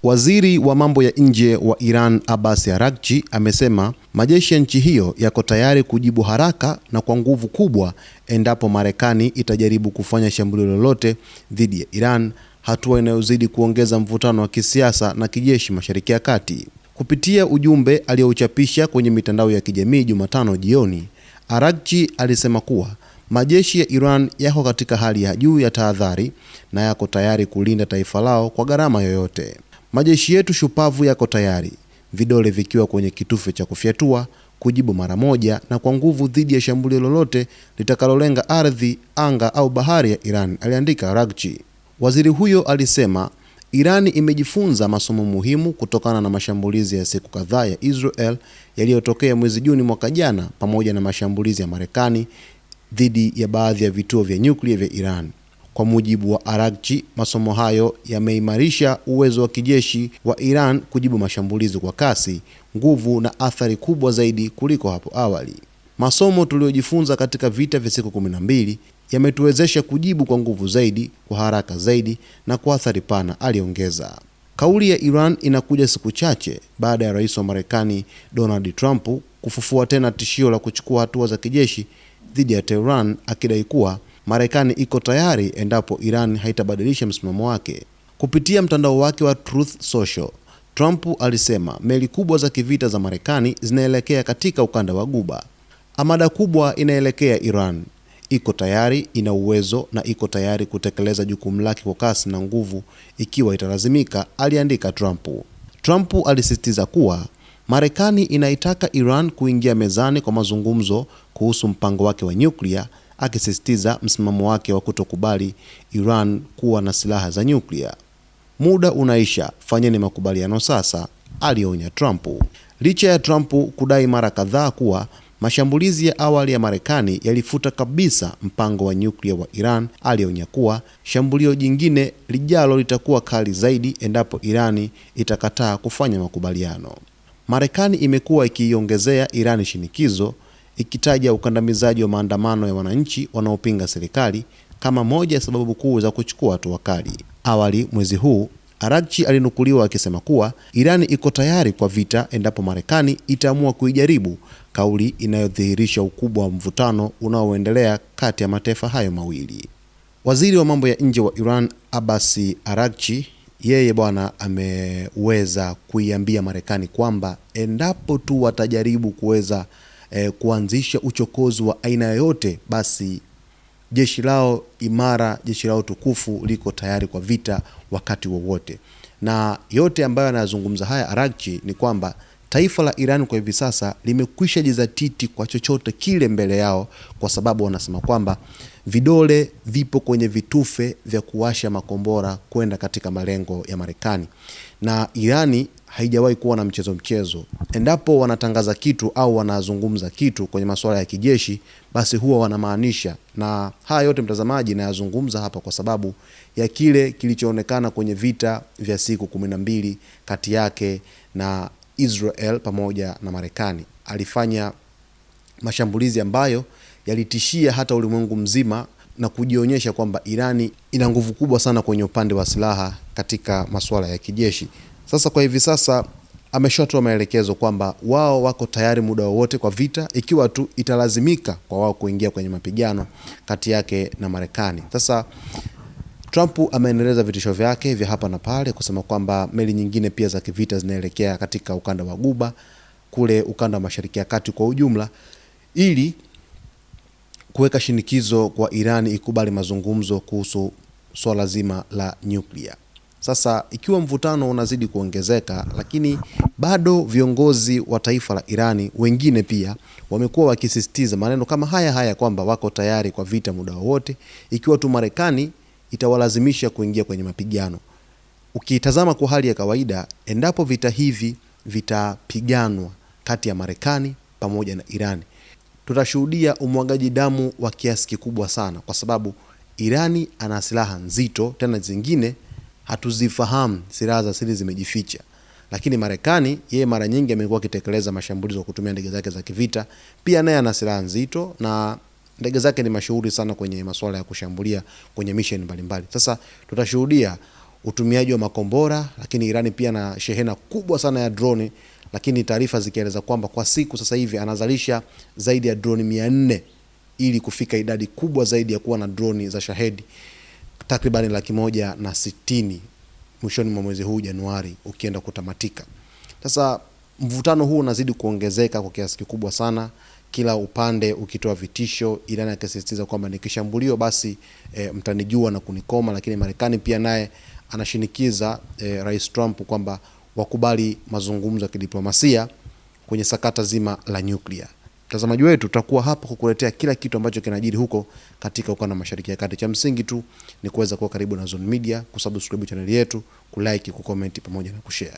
Waziri wa mambo ya nje wa Iran Abbas Araghchi amesema majeshi ya nchi hiyo yako tayari kujibu haraka na kwa nguvu kubwa endapo Marekani itajaribu kufanya shambulio lolote dhidi ya Iran, hatua inayozidi kuongeza mvutano wa kisiasa na kijeshi Mashariki ya Kati. Kupitia ujumbe aliyouchapisha kwenye mitandao ya kijamii Jumatano jioni, Araghchi alisema kuwa majeshi ya Iran yako katika hali ya juu ya tahadhari na yako tayari kulinda taifa lao kwa gharama yoyote. Majeshi yetu shupavu yako tayari, vidole vikiwa kwenye kitufe cha kufyatua, kujibu mara moja na kwa nguvu dhidi ya shambulio lolote litakalolenga ardhi, anga au bahari ya Iran, aliandika Araghchi. Waziri huyo alisema Iran imejifunza masomo muhimu kutokana na mashambulizi ya siku kadhaa ya Israel yaliyotokea mwezi Juni mwaka jana, pamoja na mashambulizi ya Marekani dhidi ya baadhi ya vituo vya nyuklia vya Iran. Kwa mujibu wa Araghchi, masomo hayo yameimarisha uwezo wa kijeshi wa Iran kujibu mashambulizi kwa kasi, nguvu na athari kubwa zaidi kuliko hapo awali. Masomo tuliyojifunza katika vita vya siku 12 yametuwezesha kujibu kwa nguvu zaidi, kwa haraka zaidi na kwa athari pana, aliongeza. Kauli ya Iran inakuja siku chache baada ya rais wa Marekani Donald Trump kufufua tena tishio la kuchukua hatua za kijeshi dhidi ya Tehran, akidai kuwa Marekani iko tayari endapo Iran haitabadilisha msimamo wake. Kupitia mtandao wake wa Truth Social, Trump alisema meli kubwa za kivita za Marekani zinaelekea katika ukanda wa Ghuba. Amada kubwa inaelekea Iran. Iko tayari, ina uwezo na iko tayari kutekeleza jukumu lake kwa kasi na nguvu ikiwa italazimika, aliandika Trump. Trump alisisitiza kuwa Marekani inaitaka Iran kuingia mezani kwa mazungumzo kuhusu mpango wake wa nyuklia, akisisitiza msimamo wake wa kutokubali Iran kuwa na silaha za nyuklia. Muda unaisha, fanyeni makubaliano sasa, alionya Trump. Licha ya Trump kudai mara kadhaa kuwa mashambulizi ya awali ya Marekani yalifuta kabisa mpango wa nyuklia wa Iran, alionya kuwa shambulio jingine lijalo litakuwa kali zaidi endapo Irani itakataa kufanya makubaliano. Marekani imekuwa ikiiongezea Irani shinikizo, ikitaja ukandamizaji wa maandamano ya wananchi wanaopinga serikali kama moja ya sababu kuu za kuchukua hatua kali. Awali mwezi huu, Araghchi alinukuliwa akisema kuwa Irani iko tayari kwa vita endapo Marekani itaamua kuijaribu, kauli inayodhihirisha ukubwa wa mvutano unaoendelea kati ya mataifa hayo mawili. Waziri wa mambo ya nje wa Iran Abbas Araghchi, yeye bwana ameweza kuiambia Marekani kwamba endapo tu watajaribu kuweza kuanzisha uchokozi wa aina yoyote, basi jeshi lao imara, jeshi lao tukufu liko tayari kwa vita wakati wowote. Na yote ambayo anazungumza haya Araghchi ni kwamba taifa la Iran kwa hivi sasa limekwisha jizatiti kwa chochote kile mbele yao, kwa sababu wanasema kwamba vidole vipo kwenye vitufe vya kuwasha makombora kwenda katika malengo ya Marekani. Na Irani haijawahi kuwa na mchezo. Endapo wanatangaza kitu au wanazungumza kitu kwenye masuala ya kijeshi, basi huwa wanamaanisha. Na haya yote mtazamaji nayazungumza hapa kwa sababu ya kile kilichoonekana kwenye vita vya siku 12 kati yake na Israel pamoja na Marekani. Alifanya mashambulizi ambayo yalitishia hata ulimwengu mzima na kujionyesha kwamba Irani ina nguvu kubwa sana kwenye upande wa silaha katika masuala ya kijeshi. Sasa kwa hivi sasa ameshatoa maelekezo kwamba wao wako tayari muda wowote kwa vita, ikiwa tu italazimika kwa wao kuingia kwenye mapigano kati yake na Marekani. Sasa Trump ameendeleza vitisho vyake vya hapa na pale kusema kwamba meli nyingine pia za kivita zinaelekea katika ukanda wa Ghuba, kule ukanda wa Mashariki ya Kati kwa ujumla, ili kuweka shinikizo kwa Irani ikubali mazungumzo kuhusu swala zima la nyuklia. Sasa ikiwa mvutano unazidi kuongezeka, lakini bado viongozi wa taifa la Irani wengine pia wamekuwa wakisisitiza maneno kama haya kwamba wako tayari kwa vita muda wowote ikiwa tu Marekani itawalazimisha kuingia kwenye mapigano. Ukitazama kwa hali ya kawaida, endapo vita hivi vitapiganwa kati ya Marekani pamoja na Irani, tutashuhudia umwagaji damu wa kiasi kikubwa sana, kwa sababu Irani ana silaha nzito, tena zingine hatuzifahamu, silaha za siri zimejificha. Lakini Marekani yeye mara nyingi amekuwa akitekeleza mashambulizi kwa kutumia ndege zake za kivita, pia naye ana silaha nzito na ndege zake ni mashuhuri sana kwenye masuala ya kushambulia kwenye mission mbalimbali. Sasa tutashuhudia utumiaji wa makombora, lakini Irani pia na shehena kubwa sana ya droni, lakini taarifa zikieleza kwamba kwa siku sasa hivi anazalisha zaidi ya droni 400 ili kufika idadi kubwa zaidi ya kuwa na droni za Shahedi takribani 160 mwishoni mwa mwezi huu Januari ukienda kutamatika. Sasa mvutano huu unazidi kuongezeka kwa kiasi kikubwa sana, kila upande ukitoa vitisho, Irani akisisitiza kwamba nikishambulio basi mtanijua na kunikoma, lakini Marekani pia naye anashinikiza Rais Trump kwamba wakubali mazungumzo ya kidiplomasia kwenye sakata zima la nyuklia. Mtazamaji wetu, tutakuwa hapa kukuletea kila kitu ambacho kinajiri huko katika ukanda wa Mashariki ya Kati. Cha msingi tu ni kuweza kuwa karibu na Zone Media, kusubscribe channel yetu, kulike, kucomment pamoja na kushare.